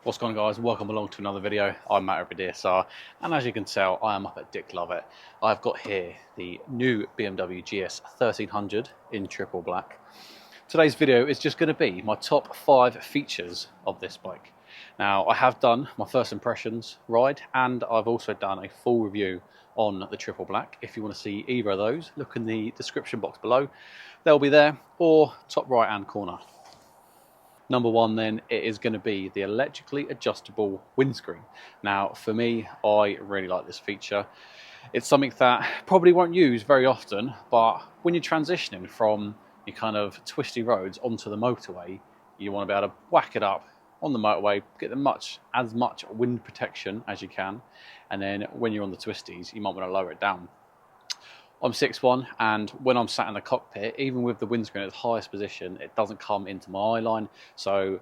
What's going on, guys? Welcome along to another video. I'm Matt over at DSR, and as you can tell, I am up at Dick Love It. I've got here the new BMW GS1300 in triple black. Today's video is just going to be my top 5 features of this bike. Now, I have done my first impressions ride, and I've also done a full review on the triple black. If you want to see either of those, look in the description box below. They'll be there, or top right hand corner. Number one then, it is going to be the electrically adjustable windscreen. Now for me, I really like this feature. It's something that probably won't use very often, but when you're transitioning from your kind of twisty roads onto the motorway, you want to be able to whack it up on the motorway, get as much wind protection as you can, and then when you're on the twisties, you might want to lower it down. I'm 6'1", and when I'm sat in the cockpit, even with the windscreen at the highest position, it doesn't come into my eye line. So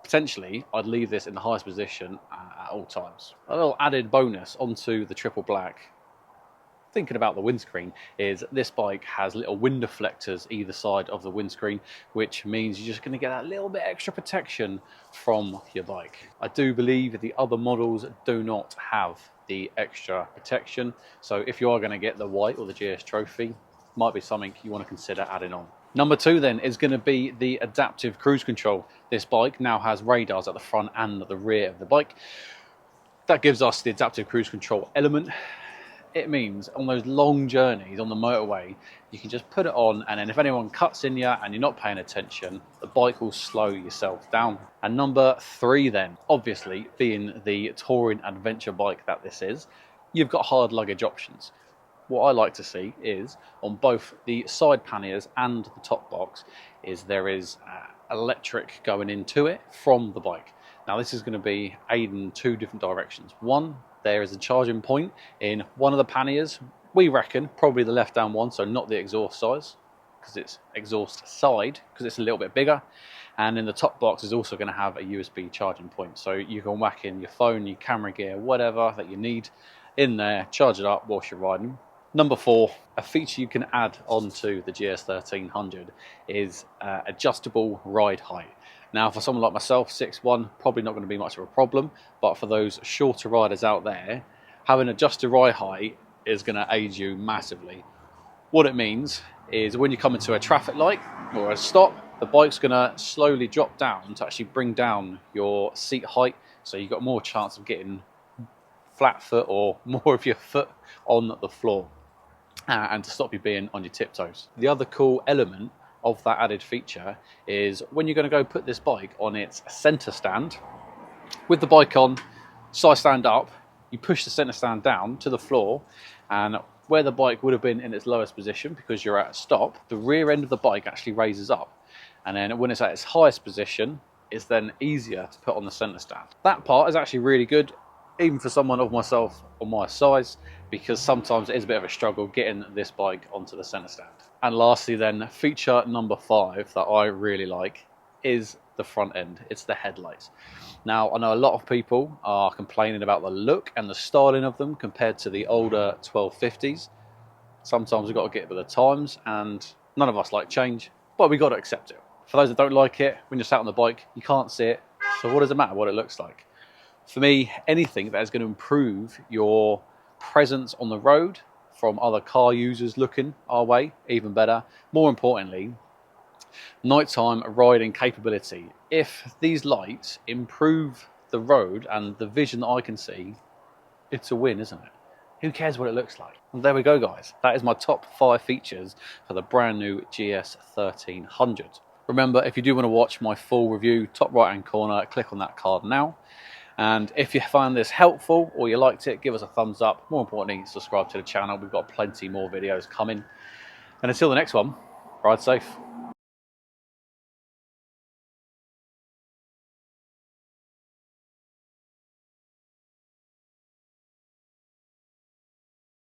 potentially, I'd leave this in the highest position at all times. A little added bonus onto the triple black, thinking about the windscreen, is this bike has little wind deflectors either side of the windscreen, which means you're just going to get that little bit extra protection from your bike. I do believe that the other models do not have the extra protection, so if you are going to get the white or the GS trophy, might be something you want to consider adding on. Number two then is going to be the adaptive cruise control. This bike now has radars at the front and the rear of the bike. That gives us the adaptive cruise control element. It means on those long journeys on the motorway, you can just put it on, and then if anyone cuts in you and you're not paying attention, the bike will slow yourself down. And number three then, obviously being the touring adventure bike that this is, you've got hard luggage options. What I like to see is on both the side panniers and the top box is there is electric going into it from the bike. Now this is going to be aimed in two different directions. One, there is a charging point in one of the panniers. We reckon probably the left hand one, so not the exhaust size, because it's exhaust side, because it's a little bit bigger. And in the top box is also going to have a USB charging point, so you can whack in your phone, your camera gear, whatever that you need in there, charge it up whilst you're riding. Number four, a feature you can add onto the GS1300 is adjustable ride height. Now for someone like myself, 6'1", probably not going to be much of a problem, but for those shorter riders out there, having adjusted ride height is going to aid you massively. What it means is when you come into a traffic light or a stop, the bike's going to slowly drop down to actually bring down your seat height, so you've got more chance of getting flat foot or more of your foot on the floor, and to stop you being on your tiptoes. The other cool element of that added feature is when you're going to go put this bike on its center stand, with the bike on, side stand up, you push the center stand down to the floor, and where the bike would have been in its lowest position because you're at a stop, the rear end of the bike actually raises up, and then when it's at its highest position, it's then easier to put on the center stand. That part is actually really good, even for someone of myself or my size, because sometimes it is a bit of a struggle getting this bike onto the center stand. And lastly then, feature number 5 that I really like is the front end. It's the headlights. Now I know a lot of people are complaining about the look and the styling of them compared to the older 1250s. Sometimes we've got to get with the times, and none of us like change, but we got to accept it. For those that don't like it, when you're sat on the bike, you can't see it, so what does it matter what it looks like? For me, anything that is going to improve your presence on the road from other car users looking our way, even better. More importantly, nighttime riding capability. If these lights improve the road and the vision that I can see, it's a win, isn't it? Who cares what it looks like? And there we go, guys. That is my top 5 features for the brand new GS1300. Remember, if you do want to watch my full review, top right hand corner, click on that card now. And if you found this helpful or you liked it, give us a thumbs up. More importantly, subscribe to the channel. We've got plenty more videos coming. And until the next one, ride safe.